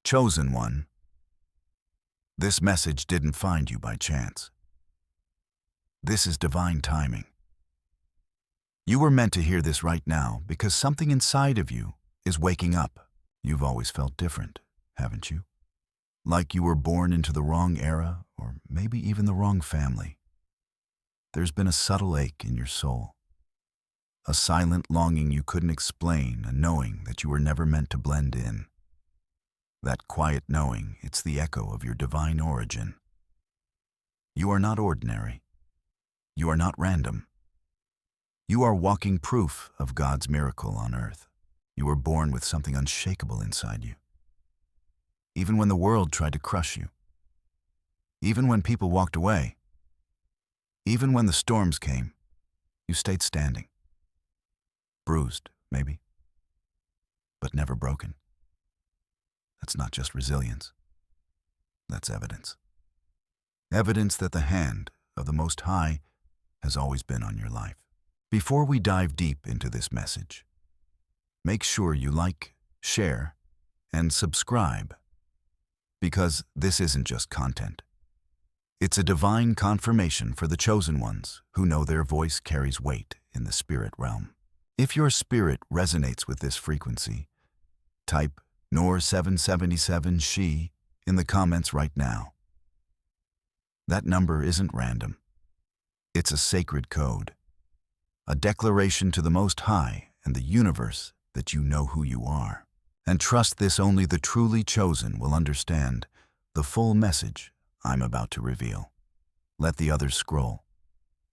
Chosen one, this message didn't find you by chance. This is divine timing. You were meant to hear this right now because something inside of you is waking up. You've always felt different, haven't you? Like you were born into the wrong era, or maybe even the wrong family. There's been a subtle ache in your soul, a silent longing you couldn't explain, a knowing that you were never meant to blend in. That quiet knowing, it's the echo of your divine origin. You are not ordinary. You are not random. You are walking proof of God's miracle on earth. You were born with something unshakable inside you. Even when the world tried to crush you, even when people walked away, even when the storms came, you stayed standing. Bruised, maybe, but never broken. That's not just resilience. That's evidence. Evidence that the hand of the Most High has always been on your life. Before we dive deep into this message, make sure you like, share, and subscribe, because this isn't just content. It's a divine confirmation for the chosen ones who know their voice carries weight in the spirit realm. If your spirit resonates with this frequency, type Noor 777 She in the comments right now. That number isn't random. It's a sacred code, a declaration to the Most High and the universe that you know who you are. And trust this, only the truly chosen will understand the full message I'm about to reveal. Let the others scroll.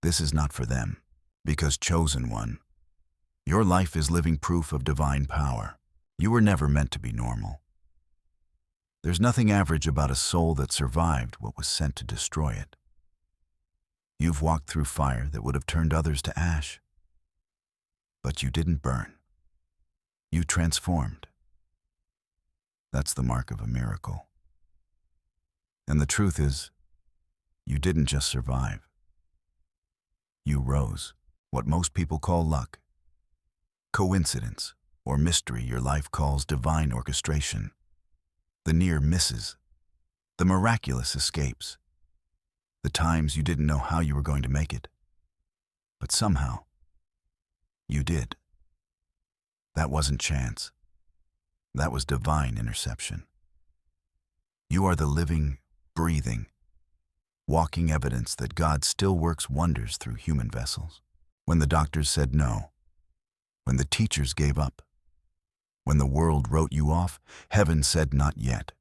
This is not for them, because chosen one, your life is living proof of divine power. You were never meant to be normal. There's nothing average about a soul that survived what was sent to destroy it. You've walked through fire that would have turned others to ash. But you didn't burn. You transformed. That's the mark of a miracle. And the truth is, you didn't just survive. You rose. What most people call luck, coincidence, or mystery, your life calls divine orchestration. The near misses, the miraculous escapes, the times you didn't know how you were going to make it. But somehow, you did. That wasn't chance. That was divine interception. You are the living, breathing, walking evidence that God still works wonders through human vessels. When the doctors said no, when the teachers gave up, when the world wrote you off, heaven said not yet.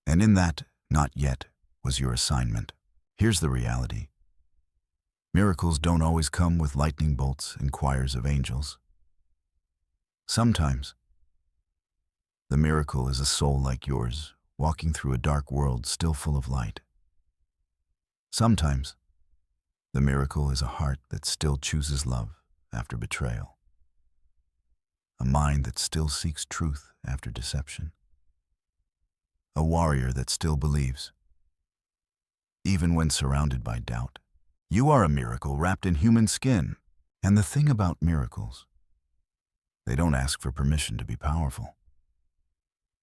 And in that not yet was your assignment. Here's the reality. Miracles don't always come with lightning bolts and choirs of angels. Sometimes, the miracle is a soul like yours, walking through a dark world still full of light. Sometimes, the miracle is a heart that still chooses love after betrayal. A mind that still seeks truth after deception. A warrior that still believes, even when surrounded by doubt. You are a miracle wrapped in human skin. And the thing about miracles, they don't ask for permission to be powerful.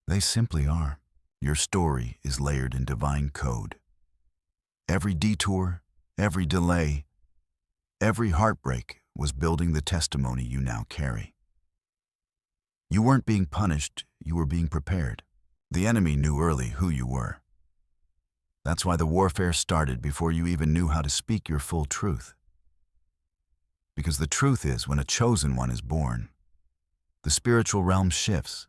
They simply are. Your story is layered in divine code. Every detour, every delay, every heartbreak was building the testimony you now carry. You weren't being punished, you were being prepared. The enemy knew early who you were. That's why the warfare started before you even knew how to speak your full truth. Because the truth is, when a chosen one is born, the spiritual realm shifts.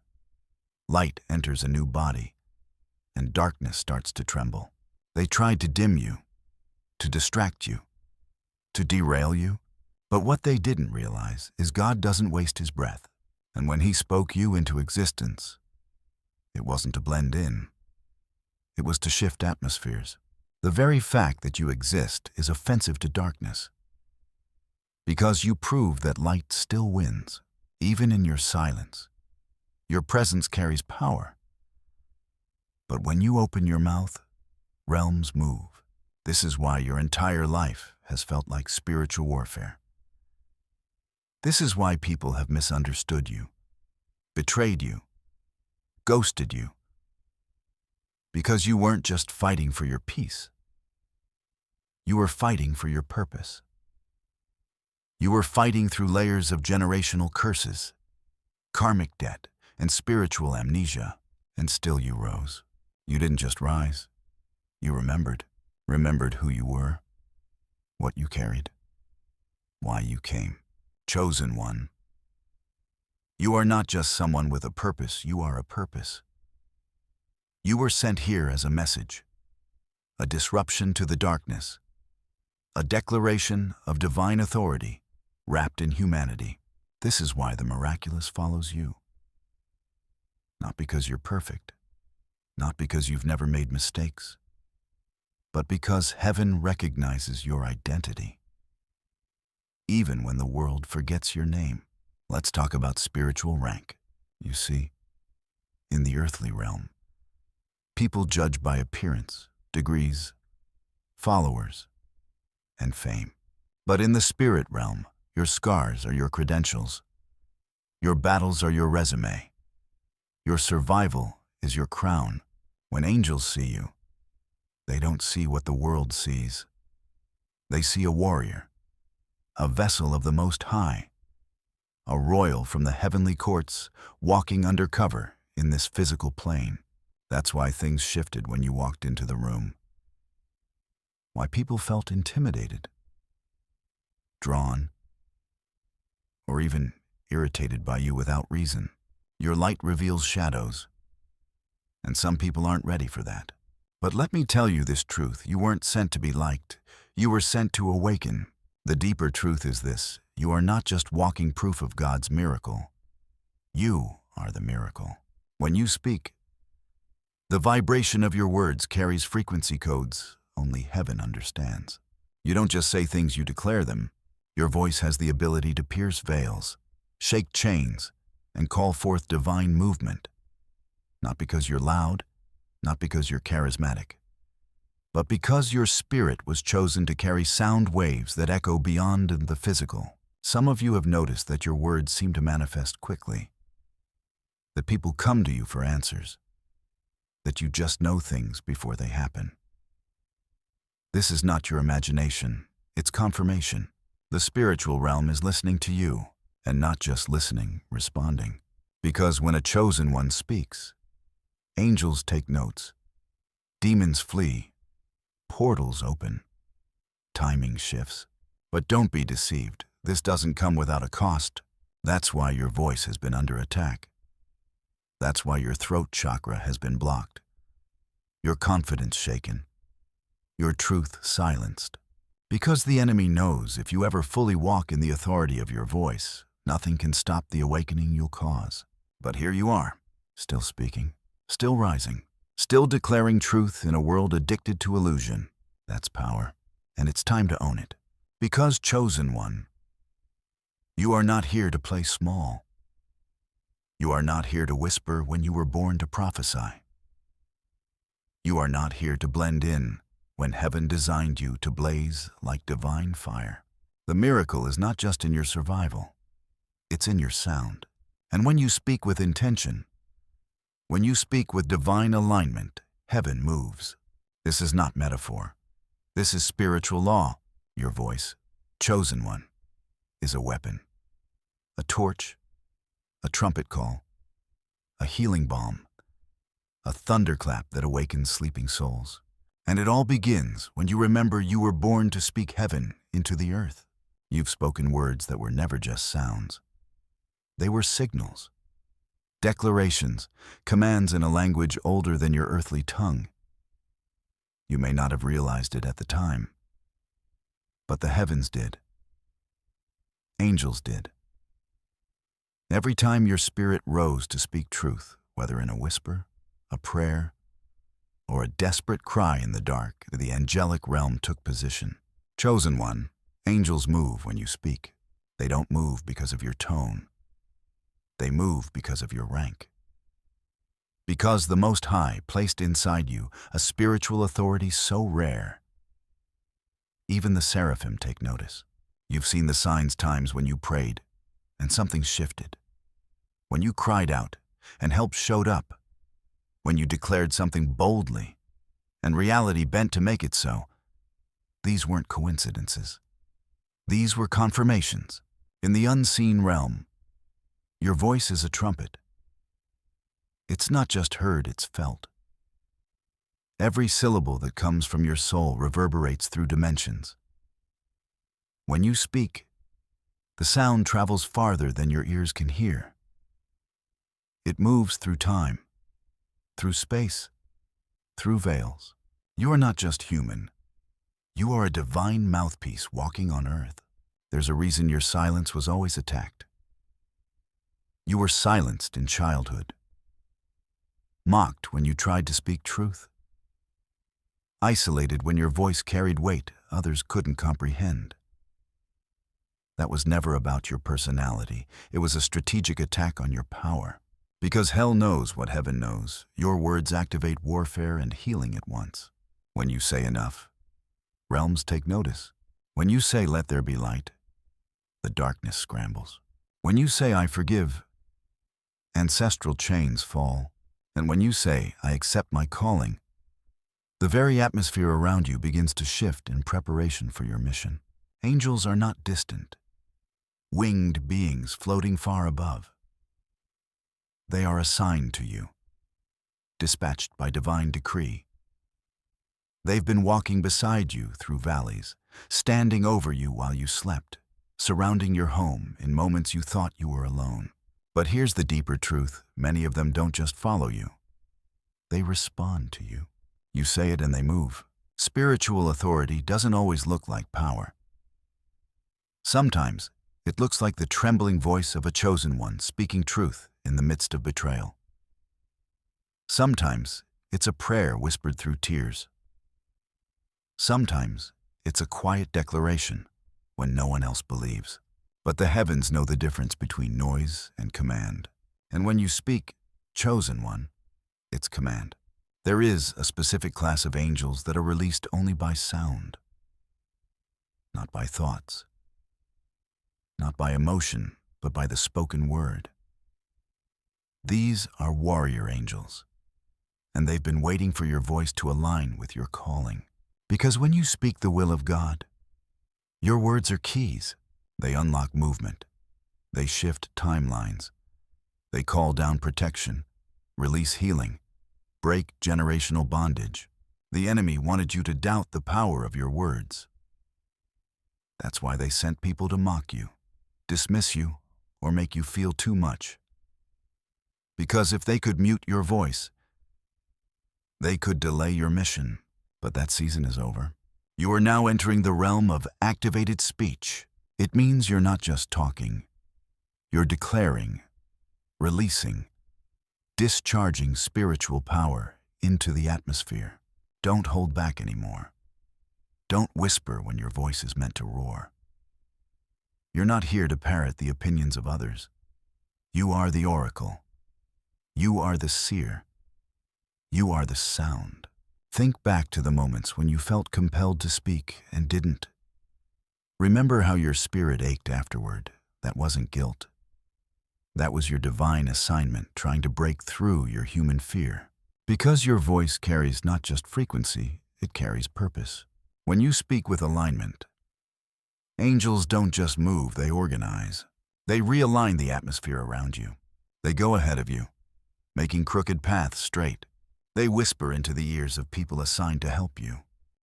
Light enters a new body, and darkness starts to tremble. They tried to dim you, to distract you, to derail you. But what they didn't realize is God doesn't waste his breath. And when he spoke you into existence, it wasn't to blend in. It was to shift atmospheres. The very fact that you exist is offensive to darkness, because you prove that light still wins, even in your silence. Your presence carries power. But when you open your mouth, realms move. This is why your entire life has felt like spiritual warfare. This is why people have misunderstood you, betrayed you, ghosted you, Because you weren't just fighting for your peace. You were fighting for your purpose. You were fighting through layers of generational curses, karmic debt, and spiritual amnesia, and still you rose. You didn't just rise. You remembered who you were, what you carried, why you came. Chosen one. You are not just someone with a purpose, you are a purpose. You were sent here as a message, a disruption to the darkness, a declaration of divine authority wrapped in humanity. This is why the miraculous follows you. Not because you're perfect, not because you've never made mistakes, but because heaven recognizes your identity, even when the world forgets your name. Let's talk about spiritual rank. You see, in the earthly realm, people judge by appearance, degrees, followers, and fame. But in the spirit realm, your scars are your credentials. Your battles are your resume. Your survival is your crown. When angels see you, they don't see what the world sees. They see a warrior, a vessel of the Most High, a royal from the heavenly courts walking undercover in this physical plane. That's why things shifted when you walked into the room. Why people felt intimidated, drawn, or even irritated by you without reason. Your light reveals shadows, and some people aren't ready for that. But let me tell you this truth: you weren't sent to be liked, you were sent to awaken. The deeper truth is this: you are not just walking proof of God's miracle. You are the miracle. When you speak, the vibration of your words carries frequency codes only heaven understands. You don't just say things, you declare them. Your voice has the ability to pierce veils, shake chains, and call forth divine movement. Not because you're loud, not because you're charismatic, but because your spirit was chosen to carry sound waves that echo beyond the physical. Some of you have noticed that your words seem to manifest quickly, that people come to you for answers, that you just know things before they happen. This is not your imagination, it's confirmation. The spiritual realm is listening to you, and not just listening, responding. Because when a chosen one speaks, angels take notes, demons flee, portals open, timing shifts. But don't be deceived, this doesn't come without a cost. That's why your voice has been under attack. That's why your throat chakra has been blocked, your confidence shaken, your truth silenced. Because the enemy knows if you ever fully walk in the authority of your voice, nothing can stop the awakening you'll cause. But here you are, still speaking, still rising, still declaring truth in a world addicted to illusion. That's power, and it's time to own it. Because, chosen one, you are not here to play small. You are not here to whisper when you were born to prophesy. You are not here to blend in when heaven designed you to blaze like divine fire. The miracle is not just in your survival, it's in your sound. And when you speak with intention, when you speak with divine alignment, heaven moves. This is not metaphor. This is spiritual law. Your voice, chosen one, is a weapon, a torch, a trumpet call, a healing balm, a thunderclap that awakens sleeping souls. And it all begins when you remember you were born to speak heaven into the earth. You've spoken words that were never just sounds. They were signals, declarations, commands in a language older than your earthly tongue. You may not have realized it at the time, but the heavens did. Angels did. Every time your spirit rose to speak truth, whether in a whisper, a prayer, or a desperate cry in the dark, the angelic realm took position. Chosen one, angels move when you speak. They don't move because of your tone. They move because of your rank. Because the Most High placed inside you a spiritual authority so rare, even the seraphim take notice. You've seen the signs times when you prayed and something shifted. When you cried out and help showed up. when you declared something boldly, and reality bent to make it so. These weren't coincidences. These were confirmations. In the unseen realm, your voice is a trumpet. It's not just heard, it's felt. Every syllable that comes from your soul reverberates through dimensions. When you speak, the sound travels farther than your ears can hear. It moves through time, through space, through veils. You are not just human. You are a divine mouthpiece walking on earth. There's a reason your silence was always attacked. You were silenced in childhood, mocked when you tried to speak truth, isolated when your voice carried weight others couldn't comprehend. That was never about your personality. It was a strategic attack on your power. Because hell knows what heaven knows, your words activate warfare and healing at once. When you say enough, realms take notice. When you say, let there be light, the darkness scrambles. When you say, I forgive, ancestral chains fall. And when you say, I accept my calling, the very atmosphere around you begins to shift in preparation for your mission. Angels are not distant, winged beings floating far above. They are assigned to you, dispatched by divine decree. They've been walking beside you through valleys, standing over you while you slept, surrounding your home in moments you thought you were alone. But here's the deeper truth. Many of them don't just follow you. They respond to you. You say it and they move. Spiritual authority doesn't always look like power. Sometimes it looks like the trembling voice of a chosen one speaking truth in the midst of betrayal. Sometimes it's a prayer whispered through tears. Sometimes it's a quiet declaration when no one else believes. But the heavens know the difference between noise and command. And when you speak, chosen one, it's command. There is a specific class of angels that are released only by sound, not by thoughts, not by emotion, but by the spoken word. These are warrior angels, and they've been waiting for your voice to align with your calling. Because when you speak the will of God, your words are keys. They unlock movement. They shift timelines. They call down protection, release healing, break generational bondage. The enemy wanted you to doubt the power of your words. That's why they sent people to mock you, dismiss you, or make you feel too much. Because if they could mute your voice, they could delay your mission. But that season is over. You are now entering the realm of activated speech. It means you're not just talking. You're declaring, releasing, discharging spiritual power into the atmosphere. Don't hold back anymore. Don't whisper when your voice is meant to roar. You're not here to parrot the opinions of others. You are the oracle. You are the seer. You are the sound. Think back to the moments when you felt compelled to speak and didn't. Remember how your spirit ached afterward. That wasn't guilt. That was your divine assignment trying to break through your human fear. Because your voice carries not just frequency, it carries purpose. When you speak with alignment, angels don't just move, they organize. They realign the atmosphere around you. They go ahead of you, making crooked paths straight. They whisper into the ears of people assigned to help you.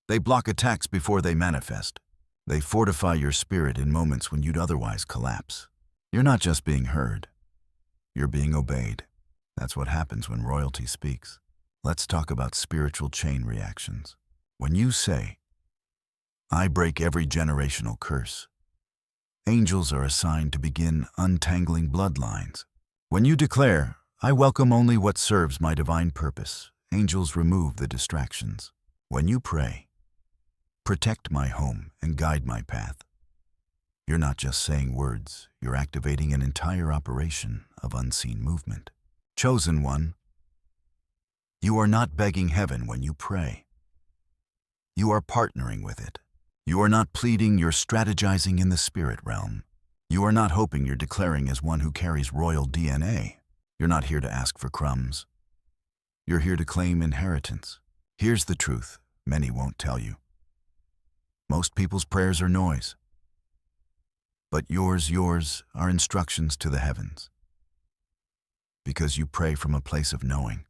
They block attacks before they manifest. They fortify your spirit in moments when you'd otherwise collapse. You're not just being heard. You're being obeyed. That's what happens when royalty speaks. Let's talk about spiritual chain reactions. When you say, I break every generational curse, angels are assigned to begin untangling bloodlines. When you declare, I welcome only what serves my divine purpose, angels remove the distractions. When you pray, protect my home and guide my path, you're not just saying words, you're activating an entire operation of unseen movement. Chosen one, you are not begging heaven when you pray. You are partnering with it. You are not pleading, you're strategizing in the spirit realm. You are not hoping, you're declaring as one who carries royal DNA. You're not here to ask for crumbs. You're here to claim inheritance. Here's the truth many won't tell you. Most people's prayers are noise. But yours are instructions to the heavens. Because you pray from a place of knowing,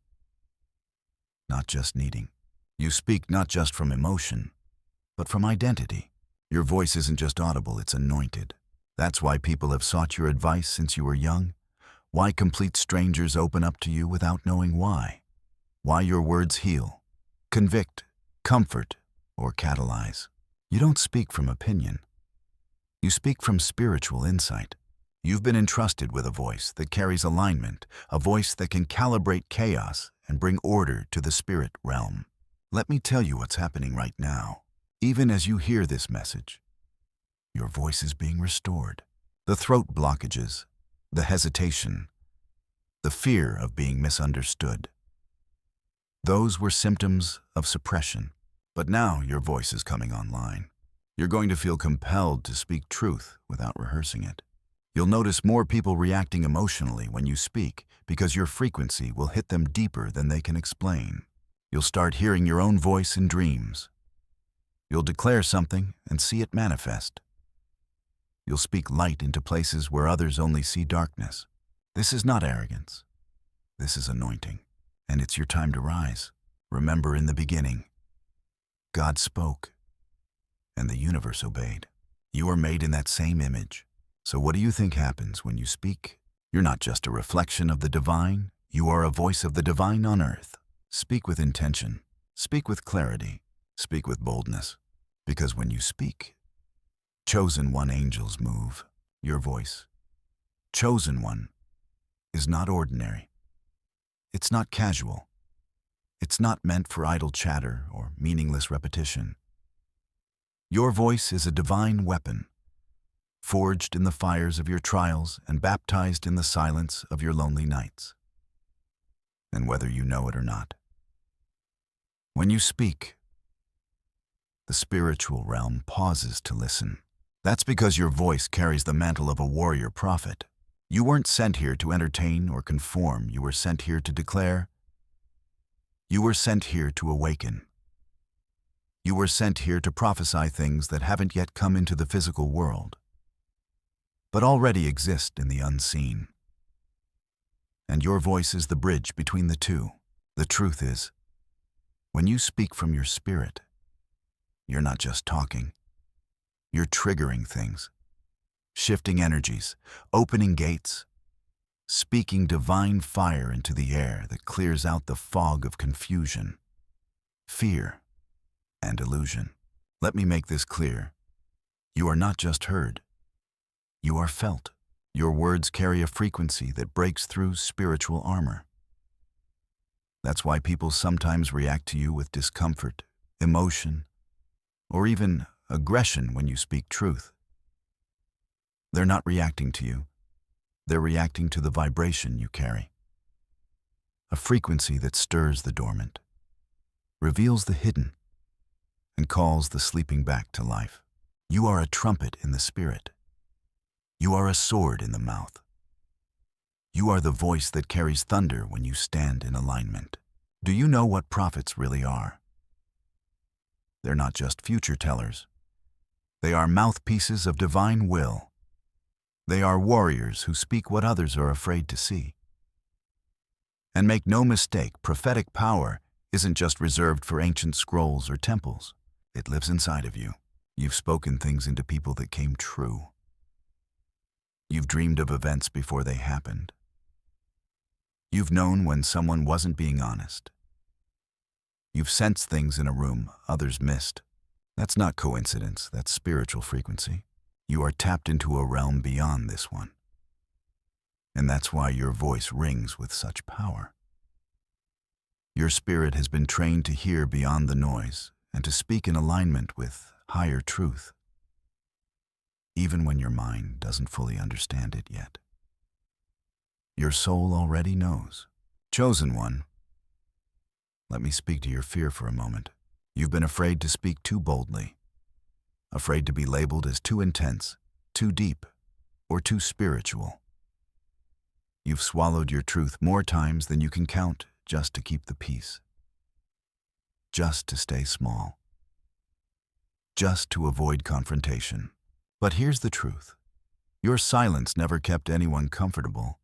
not just needing. You speak not just from emotion, but from identity. Your voice isn't just audible, it's anointed. That's why people have sought your advice since you were young. Why complete strangers open up to you without knowing why. Why your words heal, convict, comfort, or catalyze. You don't speak from opinion. You speak from spiritual insight. You've been entrusted with a voice that carries alignment, a voice that can calibrate chaos and bring order to the spirit realm. Let me tell you what's happening right now. Even as you hear this message, your voice is being restored. The throat blockages, the hesitation, the fear of being misunderstood. Those were symptoms of suppression. But now your voice is coming online. You're going to feel compelled to speak truth without rehearsing it. You'll notice more people reacting emotionally when you speak because your frequency will hit them deeper than they can explain. You'll start hearing your own voice in dreams. You'll declare something and see it manifest. You'll speak light into places where others only see darkness. This is not arrogance. This is anointing. And it's your time to rise. Remember, in the beginning, God spoke, and the universe obeyed. You are made in that same image. So what do you think happens when you speak? You're not just a reflection of the divine. You are a voice of the divine on earth. Speak with intention. Speak with clarity. Speak with boldness. Because when you speak, chosen one angels move. Your voice, chosen one, is not ordinary. It's not casual. It's not meant for idle chatter or meaningless repetition. Your voice is a divine weapon, forged in the fires of your trials and baptized in the silence of your lonely nights. And whether you know it or not, when you speak, the spiritual realm pauses to listen. That's because your voice carries the mantle of a warrior prophet. You weren't sent here to entertain or conform. You were sent here to declare. You were sent here to awaken. You were sent here to prophesy things that haven't yet come into the physical world, but already exist in the unseen. And your voice is the bridge between the two. The truth is, when you speak from your spirit, you're not just talking. You're triggering things, shifting energies, opening gates, speaking divine fire into the air that clears out the fog of confusion, fear, and illusion. Let me make this clear. You are not just heard. You are felt. Your words carry a frequency that breaks through spiritual armor. That's why people sometimes react to you with discomfort, emotion, or even aggression when you speak truth. They're not reacting to you. They're reacting to the vibration you carry. A frequency that stirs the dormant, reveals the hidden, and calls the sleeping back to life. You are a trumpet in the spirit. You are a sword in the mouth. You are the voice that carries thunder when you stand in alignment. Do you know what prophets really are? They're not just future tellers. They are mouthpieces of divine will. They are warriors who speak what others are afraid to see. And make no mistake, prophetic power isn't just reserved for ancient scrolls or temples. It lives inside of you. You've spoken things into people that came true. You've dreamed of events before they happened. You've known when someone wasn't being honest. You've sensed things in a room others missed. That's not coincidence, that's spiritual frequency. You are tapped into a realm beyond this one. And that's why your voice rings with such power. Your spirit has been trained to hear beyond the noise and to speak in alignment with higher truth, even when your mind doesn't fully understand it yet. Your soul already knows. Chosen one, let me speak to your fear for a moment. You've been afraid to speak too boldly, afraid to be labeled as too intense, too deep, or too spiritual. You've swallowed your truth more times than you can count just to keep the peace, just to stay small, just to avoid confrontation. But here's the truth. Your silence never kept anyone comfortable.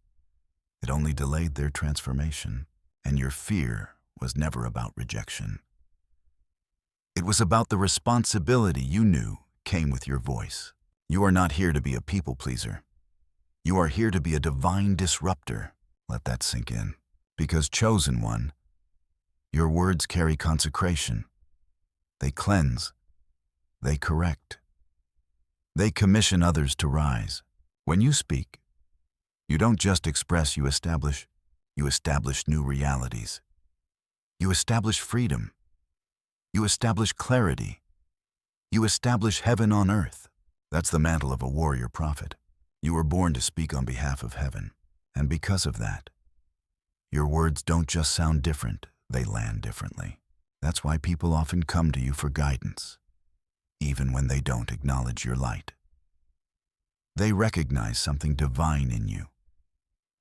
It only delayed their transformation. And your fear was never about rejection. It was about the responsibility you knew came with your voice. You are not here to be a people pleaser. You are here to be a divine disruptor. Let that sink in. Because, chosen one, your words carry consecration. They cleanse. They correct. They commission others to rise. When you speak, you don't just express, you establish. You establish new realities. You establish freedom. You establish clarity. You establish heaven on earth. That's the mantle of a warrior prophet. You were born to speak on behalf of heaven. And because of that, your words don't just sound different, they land differently. That's why people often come to you for guidance, even when they don't acknowledge your light. They recognize something divine in you,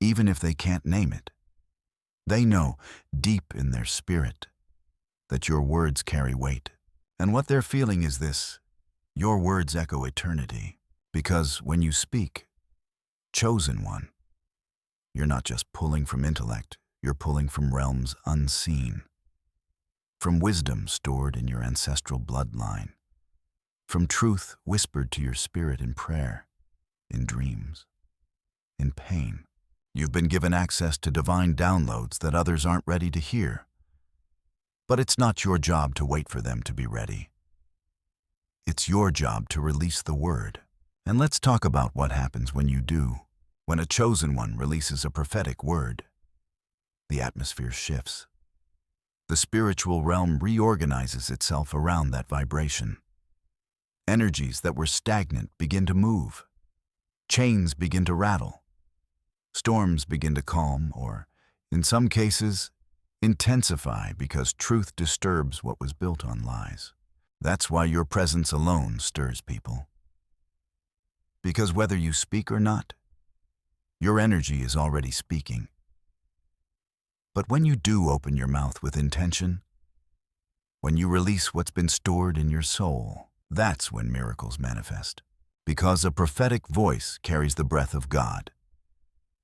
even if they can't name it. They know, deep in their spirit, that your words carry weight. And what they're feeling is this: your words echo eternity. Because when you speak, chosen one, you're not just pulling from intellect, you're pulling from realms unseen. From wisdom stored in your ancestral bloodline. From truth whispered to your spirit in prayer, in dreams, in pain. You've been given access to divine downloads that others aren't ready to hear. But it's not your job to wait for them to be ready. It's your job to release the word. And let's talk about what happens when you do. When a chosen one releases a prophetic word, the atmosphere shifts. The spiritual realm reorganizes itself around that vibration. Energies that were stagnant begin to move. Chains begin to rattle. Storms begin to calm, or, in some cases, intensify because truth disturbs what was built on lies. That's why your presence alone stirs people. Because whether you speak or not, your energy is already speaking. But when you do open your mouth with intention, when you release what's been stored in your soul, that's when miracles manifest. Because a prophetic voice carries the breath of God.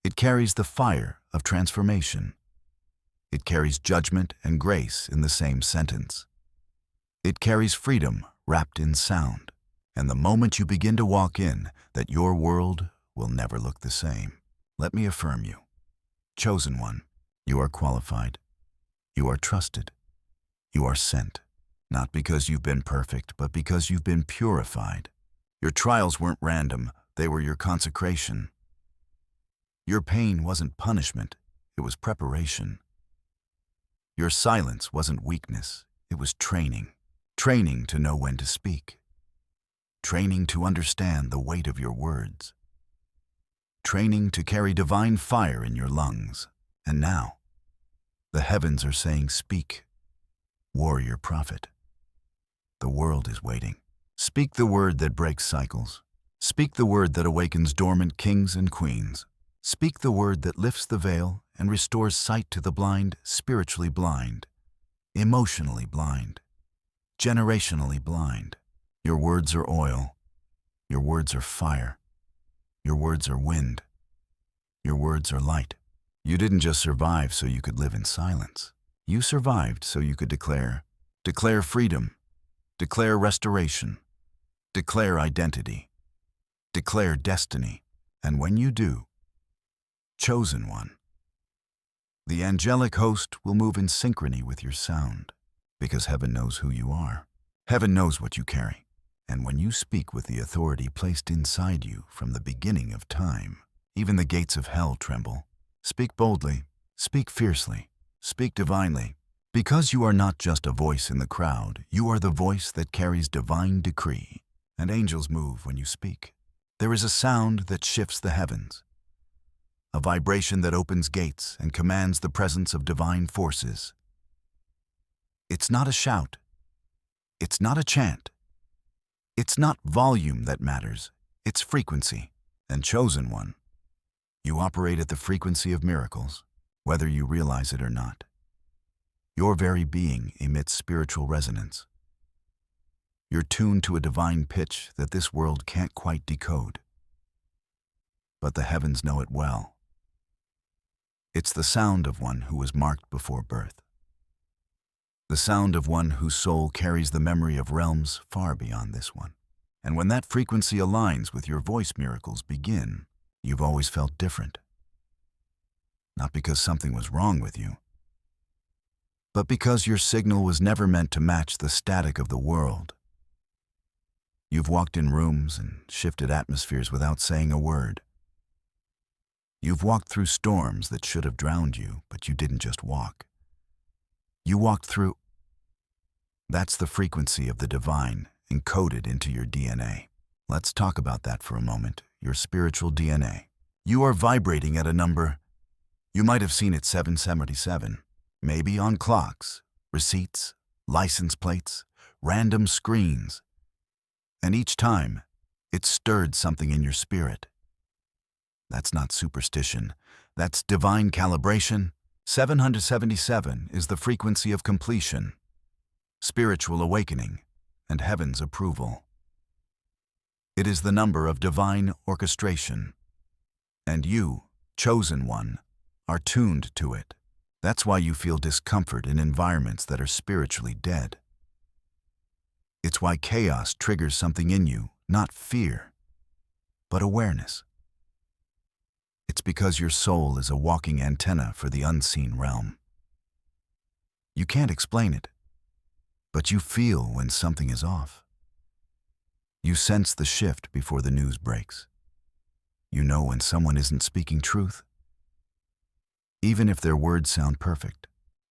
It carries the fire of transformation. It carries judgment and grace in the same sentence. It carries freedom wrapped in sound. And the moment you begin to walk in, that your world will never look the same. Let me affirm you. Chosen one, you are qualified. You are trusted. You are sent. Not because you've been perfect, but because you've been purified. Your trials weren't random, they were your consecration. Your pain wasn't punishment, it was preparation. Your silence wasn't weakness, it was training. Training to know when to speak. Training to understand the weight of your words. Training to carry divine fire in your lungs. And now, the heavens are saying, speak, warrior prophet. The world is waiting. Speak the word that breaks cycles. Speak the word that awakens dormant kings and queens. Speak the word that lifts the veil and restores sight to the blind, spiritually blind, emotionally blind, generationally blind. Your words are oil. Your words are fire. Your words are wind. Your words are light. You didn't just survive so you could live in silence. You survived so you could declare freedom, declare restoration, declare identity, declare destiny. And when you do, chosen one, the angelic host will move in synchrony with your sound, because heaven knows who you are. Heaven knows what you carry. And when you speak with the authority placed inside you from the beginning of time, even the gates of hell tremble. Speak boldly, speak fiercely, speak divinely. Because you are not just a voice in the crowd, you are the voice that carries divine decree. And angels move when you speak. There is a sound that shifts the heavens, a vibration that opens gates and commands the presence of divine forces. It's not a shout. It's not a chant. It's not volume that matters. It's frequency. And chosen one, you operate at the frequency of miracles, whether you realize it or not. Your very being emits spiritual resonance. You're tuned to a divine pitch that this world can't quite decode. But the heavens know it well. It's the sound of one who was marked before birth. The sound of one whose soul carries the memory of realms far beyond this one. And when that frequency aligns with your voice, miracles begin. You've always felt different. Not because something was wrong with you, but because your signal was never meant to match the static of the world. You've walked in rooms and shifted atmospheres without saying a word. You've walked through storms that should have drowned you, but you didn't just walk. You walked through. That's the frequency of the divine encoded into your DNA. Let's talk about that for a moment, your spiritual DNA. You are vibrating at a number. You might have seen it 777, maybe on clocks, receipts, license plates, random screens. And each time, it stirred something in your spirit. That's not superstition. That's divine calibration. 777 is the frequency of completion, spiritual awakening, and heaven's approval. It is the number of divine orchestration. And you, chosen one, are tuned to it. That's why you feel discomfort in environments that are spiritually dead. It's why chaos triggers something in you, not fear, but awareness. It's because your soul is a walking antenna for the unseen realm. You can't explain it, but you feel when something is off. You sense the shift before the news breaks. You know when someone isn't speaking truth, even if their words sound perfect.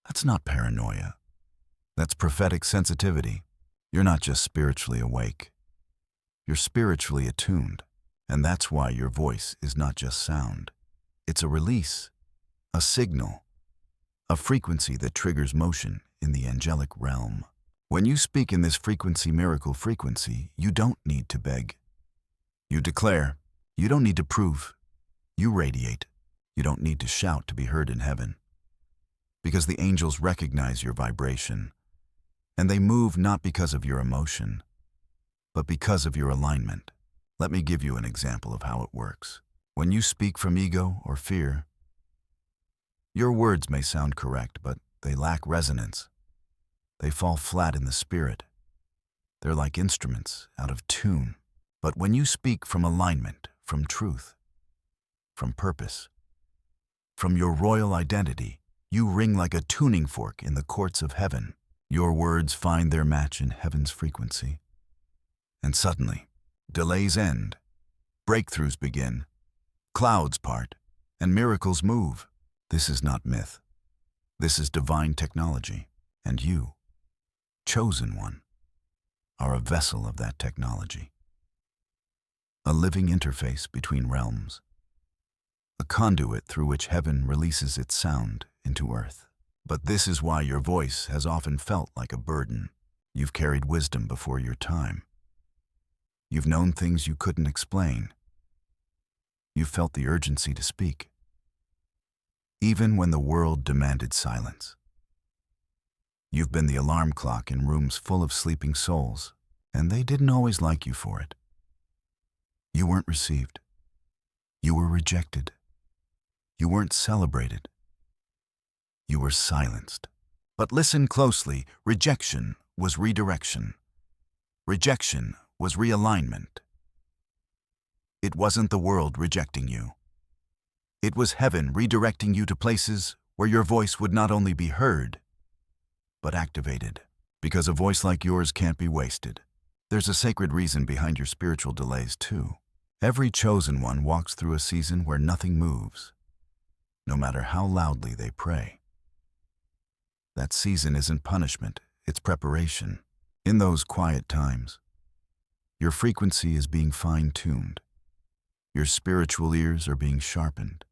That's not paranoia. That's prophetic sensitivity. You're not just spiritually awake. You're spiritually attuned. And that's why your voice is not just sound. It's a release, a signal, a frequency that triggers motion in the angelic realm. When you speak in this frequency, miracle frequency, you don't need to beg. You declare. You don't need to prove. You radiate. You don't need to shout to be heard in heaven. Because the angels recognize your vibration, and they move not because of your emotion, but because of your alignment. Let me give you an example of how it works. When you speak from ego or fear, your words may sound correct, but they lack resonance. They fall flat in the spirit. They're like instruments out of tune. But when you speak from alignment, from truth, from purpose, from your royal identity, you ring like a tuning fork in the courts of heaven. Your words find their match in heaven's frequency. And suddenly, delays end, breakthroughs begin, clouds part, and miracles move. This is not myth. This is divine technology. And you, chosen one, are a vessel of that technology. A living interface between realms. A conduit through which heaven releases its sound into earth. But this is why your voice has often felt like a burden. You've carried wisdom before your time. You've known things you couldn't explain. You've felt the urgency to speak, even when the world demanded silence. You've been the alarm clock in rooms full of sleeping souls, and they didn't always like you for it. You weren't received. You were rejected. You weren't celebrated. You were silenced. But listen closely, rejection was redirection. Rejection was realignment. It wasn't the world rejecting you. It was heaven redirecting you to places where your voice would not only be heard, but activated. Because a voice like yours can't be wasted. There's a sacred reason behind your spiritual delays, too. Every chosen one walks through a season where nothing moves, no matter how loudly they pray. That season isn't punishment, it's preparation. In those quiet times, your frequency is being fine-tuned. Your spiritual ears are being sharpened.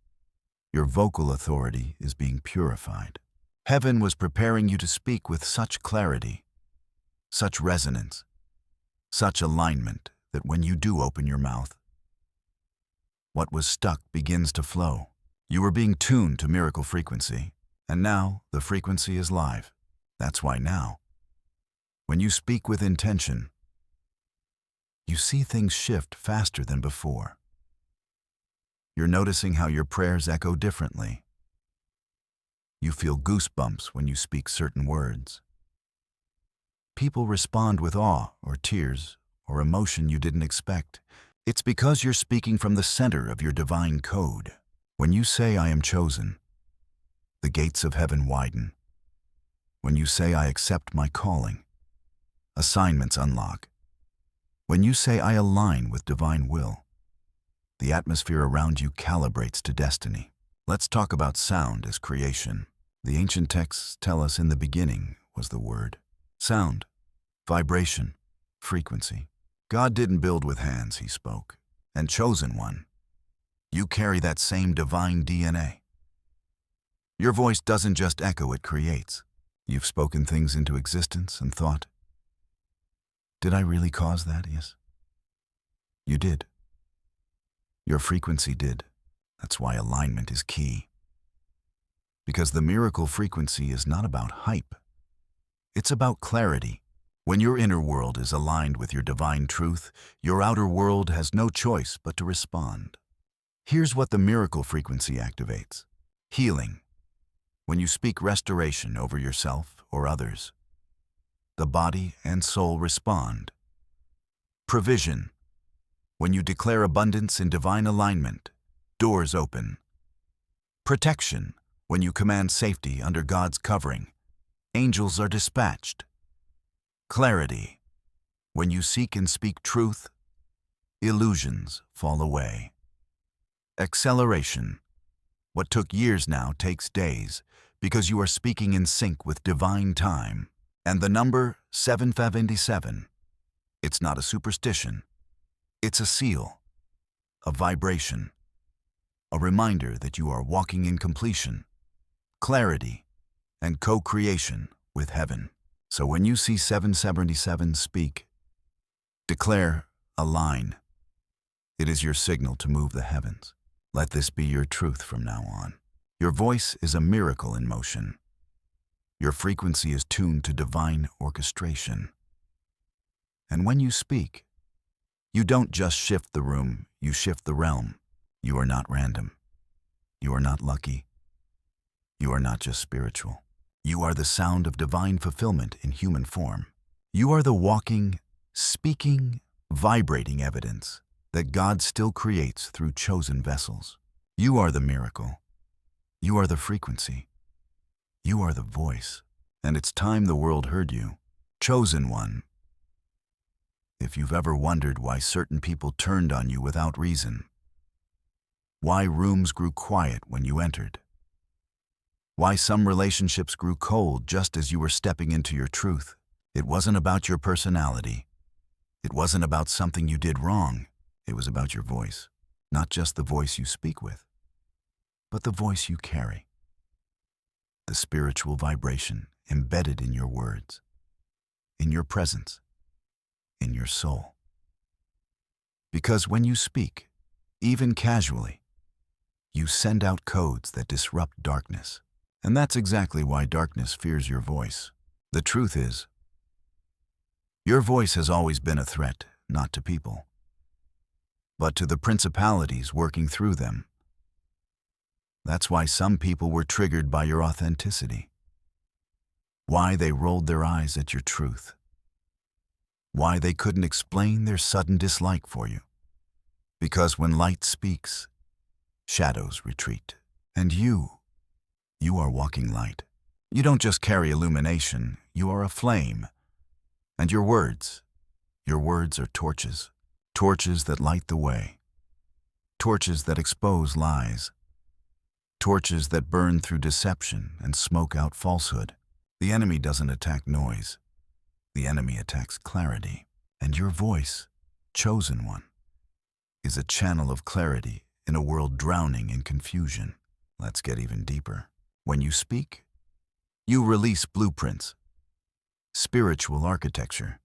Your vocal authority is being purified. Heaven was preparing you to speak with such clarity, such resonance, such alignment that when you do open your mouth, what was stuck begins to flow. You are being tuned to miracle frequency, and now the frequency is live. That's why now, when you speak with intention, you see things shift faster than before. You're noticing how your prayers echo differently. You feel goosebumps when you speak certain words. People respond with awe or tears or emotion you didn't expect. It's because you're speaking from the center of your divine code. When you say, "I am chosen," the gates of heaven widen. When you say, "I accept my calling," assignments unlock. When you say, "I align with divine will," the atmosphere around you calibrates to destiny. Let's talk about sound as creation. The ancient texts tell us in the beginning was the Word. Sound, vibration, frequency. God didn't build with hands, He spoke. And chosen one, you carry that same divine DNA. Your voice doesn't just echo, it creates. You've spoken things into existence and thought, "Did I really cause that?" Yes. You did. Your frequency did. That's why alignment is key. Because the miracle frequency is not about hype. It's about clarity. When your inner world is aligned with your divine truth, your outer world has no choice but to respond. Here's what the miracle frequency activates. Healing. When you speak restoration over yourself or others, the body and soul respond. Provision. When you declare abundance in divine alignment, doors open. Protection. When you command safety under God's covering, angels are dispatched. Clarity. When you seek and speak truth, illusions fall away. Acceleration. What took years now takes days, because you are speaking in sync with divine time. And the number 777, it's not a superstition. It's a seal, a vibration, a reminder that you are walking in completion, clarity, and co-creation with heaven. So when you see 777 speak, declare, align. It is your signal to move the heavens. Let this be your truth from now on. Your voice is a miracle in motion. Your frequency is tuned to divine orchestration. And when you speak, you don't just shift the room, you shift the realm. You are not random. You are not lucky. You are not just spiritual. You are the sound of divine fulfillment in human form. You are the walking, speaking, vibrating evidence that God still creates through chosen vessels. You are the miracle. You are the frequency. You are the voice. And it's time the world heard you. Chosen one. If you've ever wondered why certain people turned on you without reason, why rooms grew quiet when you entered, why some relationships grew cold just as you were stepping into your truth, it wasn't about your personality. It wasn't about something you did wrong. It was about your voice. Not just the voice you speak with, but the voice you carry. The spiritual vibration embedded in your words, in your presence, in your soul. Because when you speak, even casually, you send out codes that disrupt darkness. And that's exactly why darkness fears your voice. The truth is, your voice has always been a threat, not to people, but to the principalities working through them. That's why some people were triggered by your authenticity. Why they rolled their eyes at your truth. Why they couldn't explain their sudden dislike for you. Because when light speaks, shadows retreat. And you are walking light. You don't just carry illumination, you are a flame. And your words are torches. Torches that light the way. Torches that expose lies. Torches that burn through deception and smoke out falsehood. The enemy doesn't attack noise. The enemy attacks clarity. And your voice, chosen one, is a channel of clarity in a world drowning in confusion. Let's get even deeper. When you speak, you release blueprints, spiritual architecture,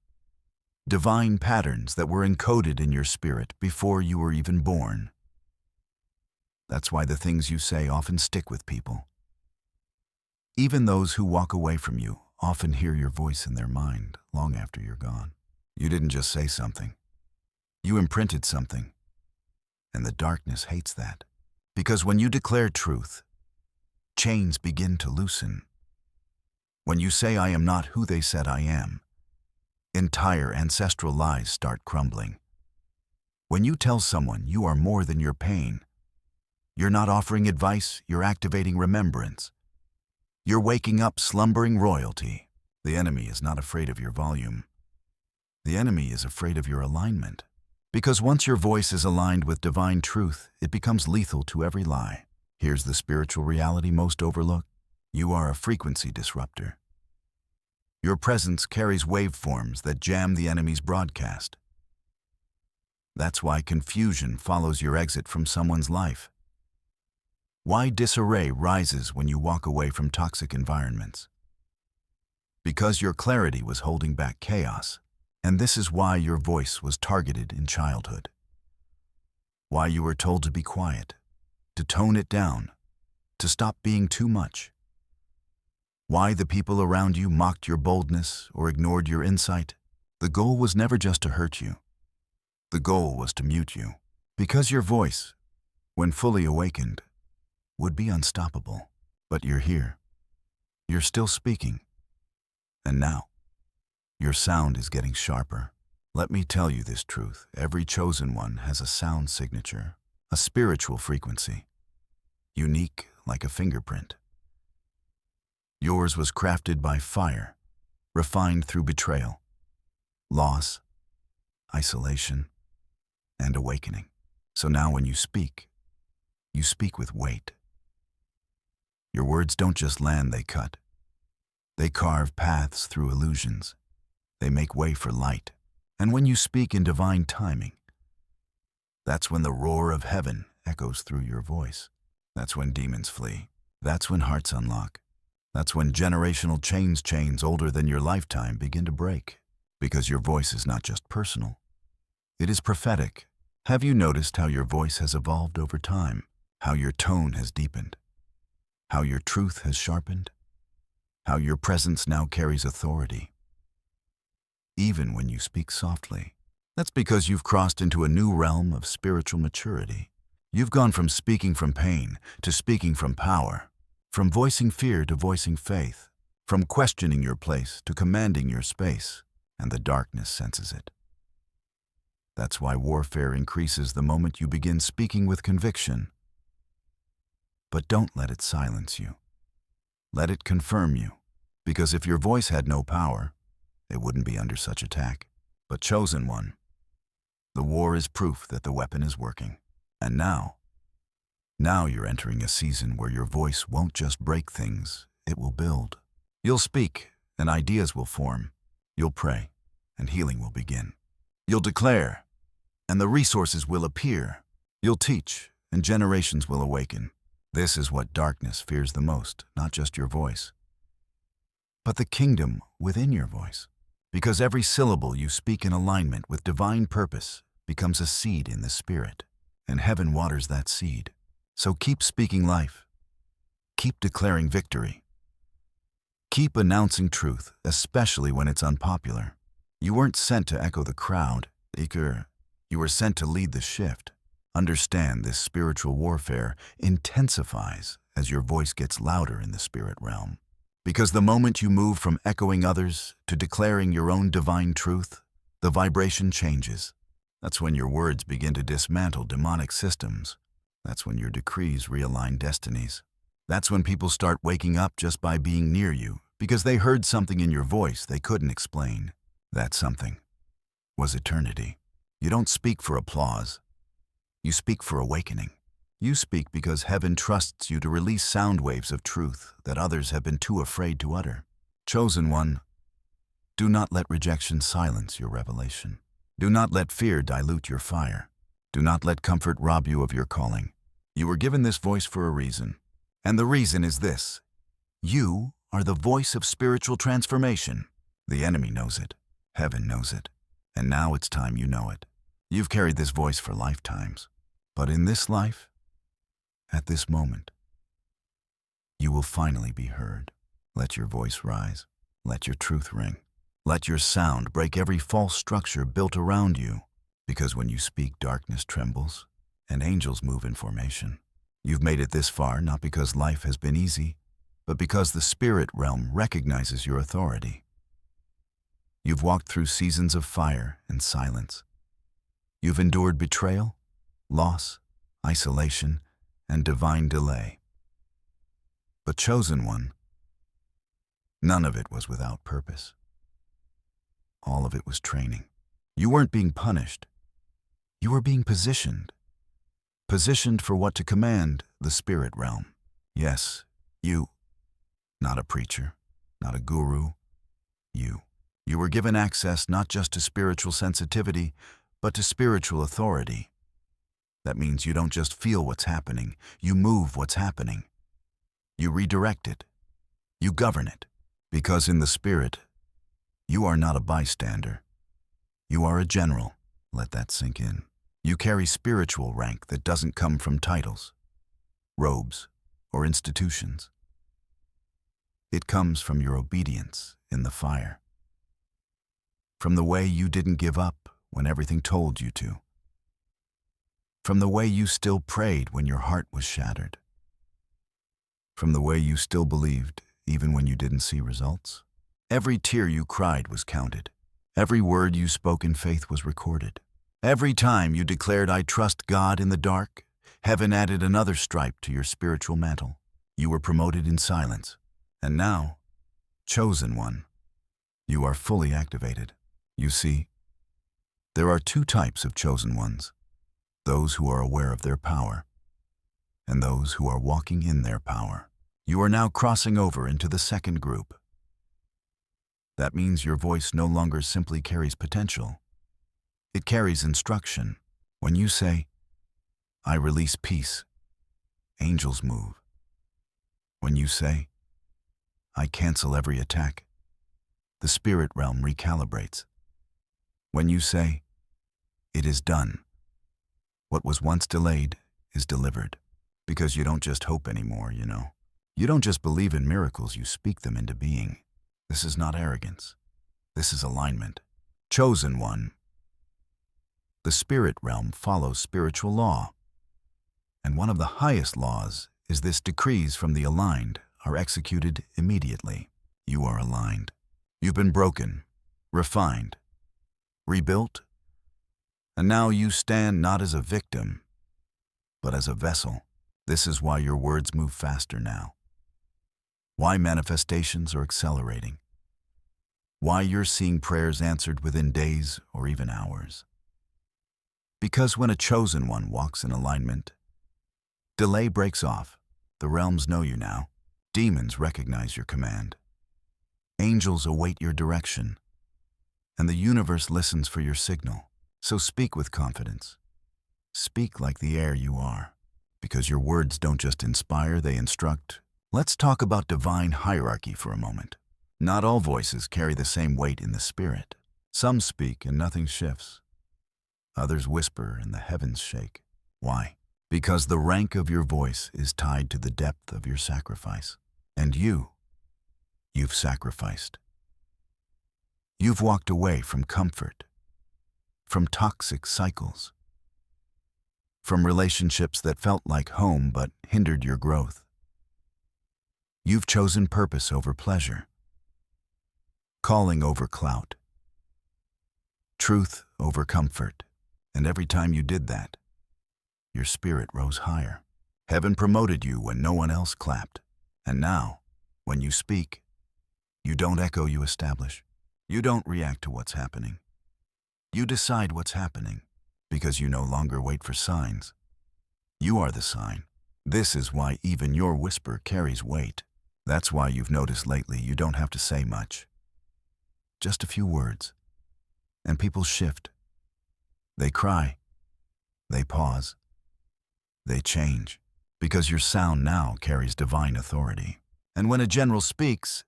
divine patterns that were encoded in your spirit before you were even born. That's why the things you say often stick with people. Even those who walk away from you often hear your voice in their mind long after you're gone. You didn't just say something. You imprinted something. And the darkness hates that. Because when you declare truth, chains begin to loosen. When you say, "I am not who they said I am," entire ancestral lies start crumbling. When you tell someone you are more than your pain, you're not offering advice, you're activating remembrance. You're waking up slumbering royalty. The enemy is not afraid of your volume. The enemy is afraid of your alignment. Because once your voice is aligned with divine truth, it becomes lethal to every lie. Here's the spiritual reality most overlooked. You are a frequency disruptor. Your presence carries waveforms that jam the enemy's broadcast. That's why confusion follows your exit from someone's life. Why disarray rises when you walk away from toxic environments. Because your clarity was holding back chaos. And this is why your voice was targeted in childhood. Why you were told to be quiet, to tone it down, to stop being too much. Why the people around you mocked your boldness or ignored your insight. The goal was never just to hurt you. The goal was to mute you. Because your voice, when fully awakened, would be unstoppable. But you're here. You're still speaking. And now, your sound is getting sharper. Let me tell you this truth. Every chosen one has a sound signature, a spiritual frequency, unique like a fingerprint. Yours was crafted by fire, refined through betrayal, loss, isolation, and awakening. So now when you speak with weight. Your words don't just land, they cut. They carve paths through illusions. They make way for light. And when you speak in divine timing, that's when the roar of heaven echoes through your voice. That's when demons flee. That's when hearts unlock. That's when generational chains older than your lifetime begin to break. Because your voice is not just personal. It is prophetic. Have you noticed how your voice has evolved over time? How your tone has deepened? How your truth has sharpened? How your presence now carries authority? Even when you speak softly. That's because you've crossed into a new realm of spiritual maturity. You've gone from speaking from pain to speaking from power, from voicing fear to voicing faith, from questioning your place to commanding your space, and the darkness senses it. That's why warfare increases the moment you begin speaking with conviction. But don't let it silence you. Let it confirm you, because if your voice had no power, it wouldn't be under such attack. But chosen one, the war is proof that the weapon is working. And now you're entering a season where your voice won't just break things, it will build. You'll speak, and ideas will form. You'll pray, and healing will begin. You'll declare, and the resources will appear. You'll teach, and generations will awaken. This is what darkness fears the most, not just your voice, but the kingdom within your voice. Because every syllable you speak in alignment with divine purpose becomes a seed in the spirit, and heaven waters that seed. So keep speaking life. Keep declaring victory. Keep announcing truth, especially when it's unpopular. You weren't sent to echo the crowd, you were sent to lead the shift. Understand this spiritual warfare intensifies as your voice gets louder in the spirit realm. Because the moment you move from echoing others to declaring your own divine truth, the vibration changes. That's when your words begin to dismantle demonic systems. That's when your decrees realign destinies. That's when people start waking up just by being near you, because they heard something in your voice they couldn't explain. That something was eternity. You don't speak for applause. You speak for awakening. You speak because heaven trusts you to release sound waves of truth that others have been too afraid to utter. Chosen one, do not let rejection silence your revelation. Do not let fear dilute your fire. Do not let comfort rob you of your calling. You were given this voice for a reason. And the reason is this: you are the voice of spiritual transformation. The enemy knows it. Heaven knows it. And now it's time you know it. You've carried this voice for lifetimes. But in this life, at this moment, you will finally be heard. Let your voice rise. Let your truth ring. Let your sound break every false structure built around you. Because when you speak, darkness trembles, and angels move in formation. You've made it this far not because life has been easy, but because the spirit realm recognizes your authority. You've walked through seasons of fire and silence. You've endured betrayal, loss, isolation, and divine delay. But chosen one, none of it was without purpose. All of it was training. You weren't being punished. You were being positioned. Positioned for what to command the spirit realm. Yes, you, not a preacher, not a guru, you. You were given access not just to spiritual sensitivity, but to spiritual authority. That means you don't just feel what's happening, you move what's happening. You redirect it. You govern it. Because in the spirit, you are not a bystander. You are a general. Let that sink in. You carry spiritual rank that doesn't come from titles, robes, or institutions. It comes from your obedience in the fire. From the way you didn't give up when everything told you to. From the way you still prayed when your heart was shattered. From the way you still believed even when you didn't see results. Every tear you cried was counted. Every word you spoke in faith was recorded. Every time you declared, "I trust God," in the dark, heaven added another stripe to your spiritual mantle. You were promoted in silence. And now, chosen one, you are fully activated. You see, there are two types of chosen ones. Those who are aware of their power, and those who are walking in their power. You are now crossing over into the second group. That means your voice no longer simply carries potential. It carries instruction. When you say, "I release peace," angels move. When you say, "I cancel every attack," the spirit realm recalibrates. When you say, "It is done," what was once delayed is delivered. Because you don't just hope anymore, you know. You don't just believe in miracles, you speak them into being. This is not arrogance. This is alignment. Chosen one. The spirit realm follows spiritual law. And one of the highest laws is this: decrees from the aligned are executed immediately. You are aligned. You've been broken, refined, rebuilt, and now you stand not as a victim, but as a vessel. This is why your words move faster now. Why manifestations are accelerating. Why you're seeing prayers answered within days or even hours. Because when a chosen one walks in alignment, delay breaks off. The realms know you now. Demons recognize your command. Angels await your direction. And the universe listens for your signal. So speak with confidence. Speak like the air you are. Because your words don't just inspire, they instruct. Let's talk about divine hierarchy for a moment. Not all voices carry the same weight in the spirit. Some speak and nothing shifts. Others whisper and the heavens shake. Why? Because the rank of your voice is tied to the depth of your sacrifice. And you've sacrificed. You've walked away from comfort, from toxic cycles, from relationships that felt like home but hindered your growth. You've chosen purpose over pleasure, calling over clout, truth over comfort. And every time you did that, your spirit rose higher. Heaven promoted you when no one else clapped. And now, when you speak, you don't echo, you establish. You don't react to what's happening. You decide what's happening, because you no longer wait for signs. You are the sign. This is why even your whisper carries weight. That's why you've noticed lately you don't have to say much. Just a few words. And people shift. They cry. They pause. They change. Because your sound now carries divine authority. And when a general speaks,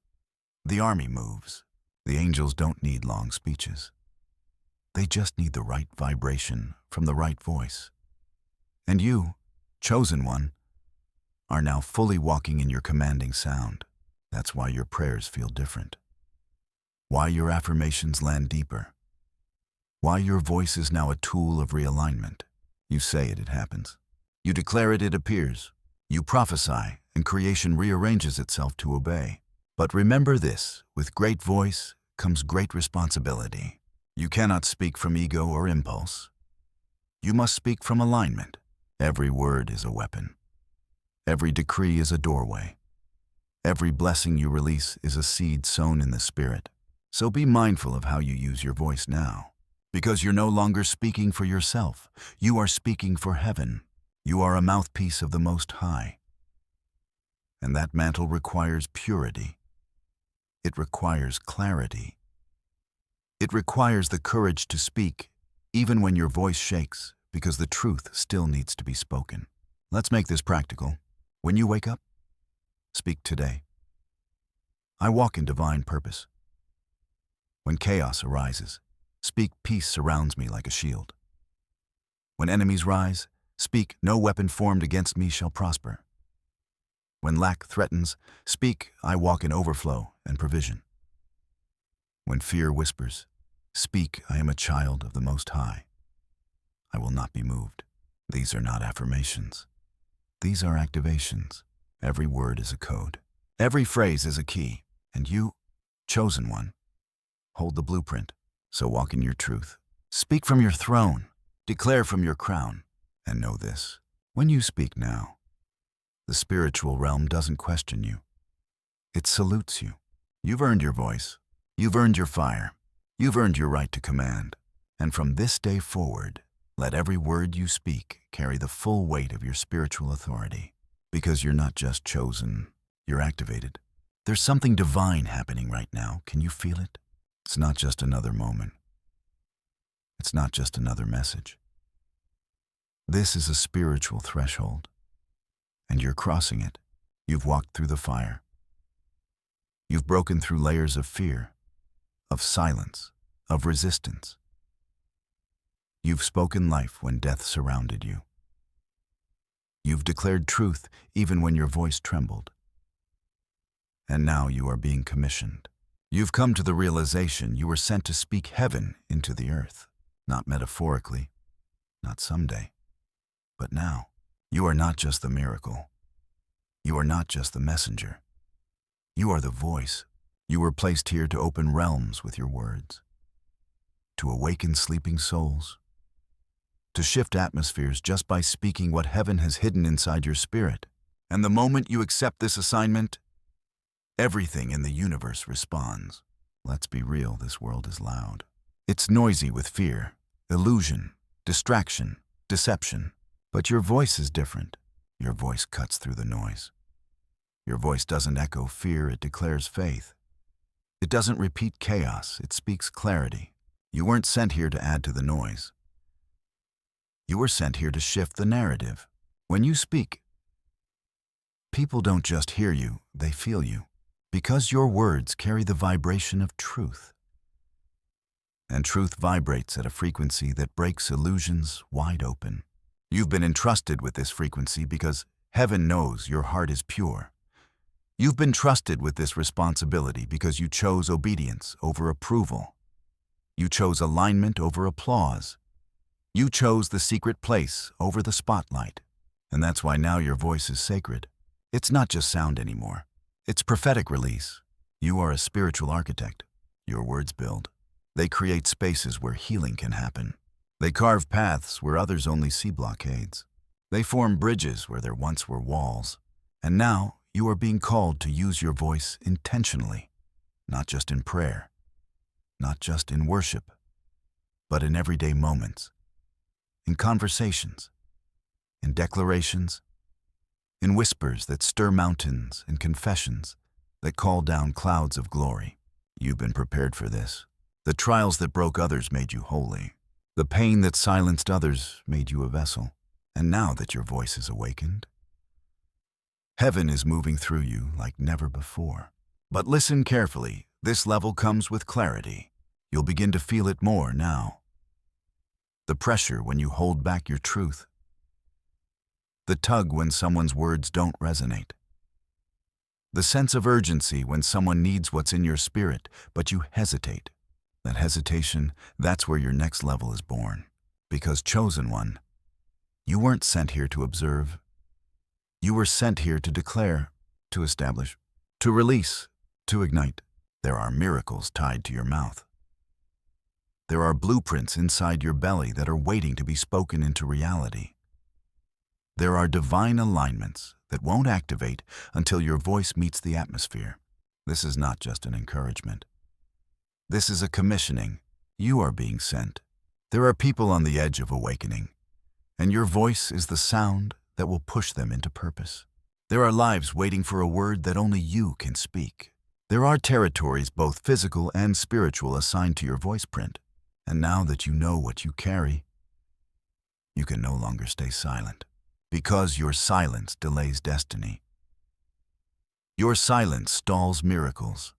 the army moves. The angels don't need long speeches. They just need the right vibration from the right voice. And you, chosen one, are now fully walking in your commanding sound. That's why your prayers feel different. why your affirmations land deeper, why your voice is now a tool of realignment. You say it, it happens. You declare it, it appears. You prophesy, and creation rearranges itself to obey. But remember this, with great voice comes great responsibility. You cannot speak from ego or impulse. You must speak from alignment. Every word is a weapon. Every decree is a doorway. Every blessing you release is a seed sown in the spirit. So be mindful of how you use your voice now. Because you're no longer speaking for yourself. You are speaking for heaven. You are a mouthpiece of the Most High. And that mantle requires purity. It requires clarity. It requires the courage to speak, even when your voice shakes, because the truth still needs to be spoken. Let's make this practical. When you wake up, speak today. I walk in divine purpose. When chaos arises, speak peace surrounds me like a shield. When enemies rise, speak no weapon formed against me shall prosper. When lack threatens, speak I walk in overflow and provision. When fear whispers, speak I am a child of the Most High. I will not be moved. These are not affirmations. These are activations. Every word is a code. Every phrase is a key. And you, chosen one, hold the blueprint. So walk in your truth. Speak from your throne. Declare from your crown. And know this, when you speak now, the spiritual realm doesn't question you. It salutes you. You've earned your voice. You've earned your fire. You've earned your right to command. And from this day forward, let every word you speak carry the full weight of your spiritual authority. Because you're not just chosen, you're activated. There's something divine happening right now. Can you feel it? It's not just another moment. It's not just another message. This is a spiritual threshold, and you're crossing it. You've walked through the fire. You've broken through layers of fear, of silence, of resistance. You've spoken life when death surrounded you. You've declared truth even when your voice trembled. And now you are being commissioned. You've come to the realization you were sent to speak heaven into the earth, not metaphorically, not someday, but now. You are not just the miracle. You are not just the messenger. You are the voice. You were placed here to open realms with your words, to awaken sleeping souls, to shift atmospheres just by speaking what heaven has hidden inside your spirit. And the moment you accept this assignment, everything in the universe responds. Let's be real, this world is loud. It's noisy with fear, illusion, distraction, deception. But your voice is different. Your voice cuts through the noise. Your voice doesn't echo fear, it declares faith. It doesn't repeat chaos, it speaks clarity. You weren't sent here to add to the noise. You were sent here to shift the narrative. When you speak, people don't just hear you, they feel you. Because your words carry the vibration of truth. And truth vibrates at a frequency that breaks illusions wide open. You've been entrusted with this frequency because heaven knows your heart is pure. You've been trusted with this responsibility because you chose obedience over approval. You chose alignment over applause. You chose the secret place over the spotlight. And that's why now your voice is sacred. It's not just sound anymore. It's prophetic release. You are a spiritual architect. Your words build. They create spaces where healing can happen. They carve paths where others only see blockades. They form bridges where there once were walls. And now you are being called to use your voice intentionally, not just in prayer, not just in worship, but in everyday moments, in conversations, in declarations, in whispers that stir mountains, in confessions that call down clouds of glory. You've been prepared for this. The trials that broke others made you holy. The pain that silenced others made you a vessel. And now that your voice is awakened, heaven is moving through you like never before. But listen carefully, this level comes with clarity. You'll begin to feel it more now. The pressure when you hold back your truth. The tug when someone's words don't resonate. The sense of urgency when someone needs what's in your spirit, but you hesitate. That hesitation, that's where your next level is born. Because chosen one, you weren't sent here to observe. You were sent here to declare, to establish, to release, to ignite. There are miracles tied to your mouth. There are blueprints inside your belly that are waiting to be spoken into reality. There are divine alignments that won't activate until your voice meets the atmosphere. This is not just an encouragement. This is a commissioning. You are being sent. There are people on the edge of awakening, and your voice is the sound that will push them into purpose. There are lives waiting for a word that only you can speak. There are territories, both physical and spiritual, assigned to your voice print. And now that you know what you carry, you can no longer stay silent, because your silence delays destiny. Your silence stalls miracles.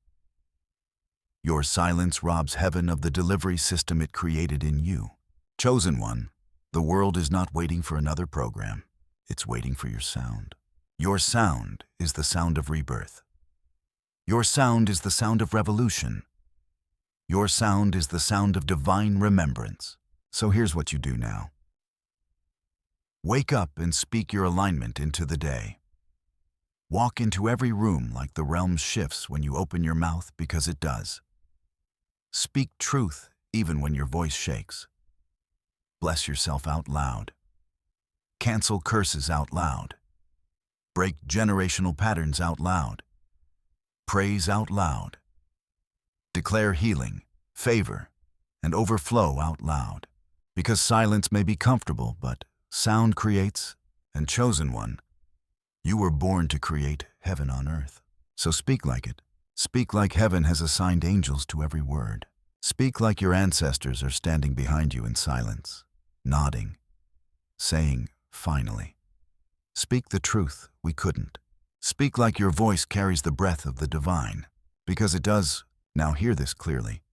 Your silence robs heaven of the delivery system it created in you. Chosen one, the world is not waiting for another program. It's waiting for your sound. Your sound is the sound of rebirth. Your sound is the sound of revolution. Your sound is the sound of divine remembrance. So here's what you do now. Wake up and speak your alignment into the day. Walk into every room like the realm shifts when you open your mouth, because it does. Speak truth even when your voice shakes. Bless yourself out loud. Cancel curses out loud. Break generational patterns out loud. Praise out loud. Declare healing, favor, and overflow out loud. Because silence may be comfortable, but sound creates. And chosen one, you were born to create heaven on earth. So speak like it. Speak like heaven has assigned angels to every word. Speak like your ancestors are standing behind you in silence, nodding, saying, finally. Speak the truth we couldn't. Speak like your voice carries the breath of the divine, because it does. Now hear this clearly.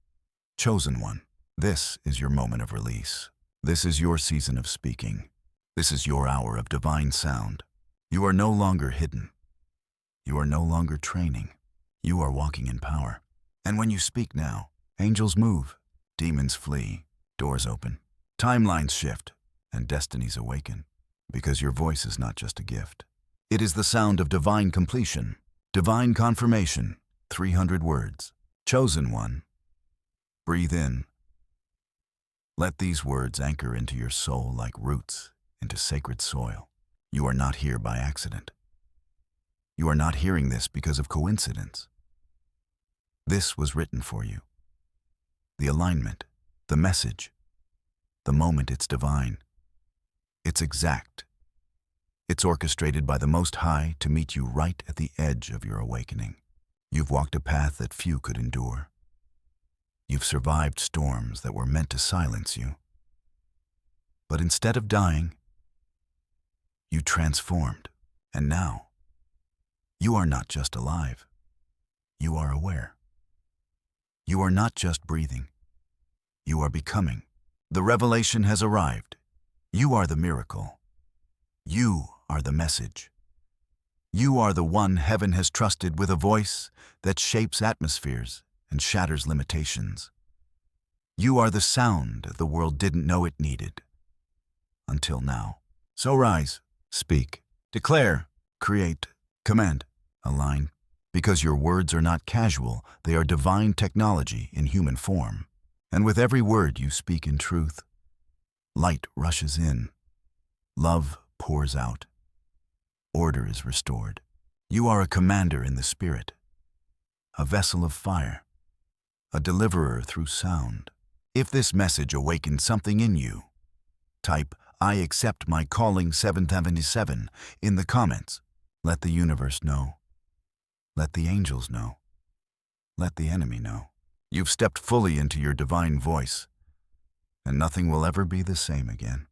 Chosen one, this is your moment of release. This is your season of speaking. This is your hour of divine sound. You are no longer hidden. You are no longer training. You are walking in power. And when you speak now, angels move, demons flee, doors open, timelines shift, and destinies awaken. Because your voice is not just a gift. It is the sound of divine completion, divine confirmation, 300 words. Chosen one, breathe in. Let these words anchor into your soul like roots into sacred soil. You are not here by accident. You are not hearing this because of coincidence. This was written for you. The alignment, the message, the moment, it's divine. It's exact. It's orchestrated by the Most High to meet you right at the edge of your awakening. You've walked a path that few could endure. You've survived storms that were meant to silence you. But instead of dying, you transformed. And now, you are not just alive. You are aware. You are not just breathing. You are becoming. The revelation has arrived. You are the miracle. You are the message. You are the one heaven has trusted with a voice that shapes atmospheres and shatters limitations. You are the sound the world didn't know it needed. Until now. So rise, speak, declare, create, command, align. Because your words are not casual, they are divine technology in human form. And with every word you speak in truth, light rushes in, love pours out. Order is restored. You are a commander in the spirit, a vessel of fire, a deliverer through sound. If this message awakened something in you, type, I accept my calling 777 in the comments. Let the universe know. Let the angels know. Let the enemy know. You've stepped fully into your divine voice, and nothing will ever be the same again.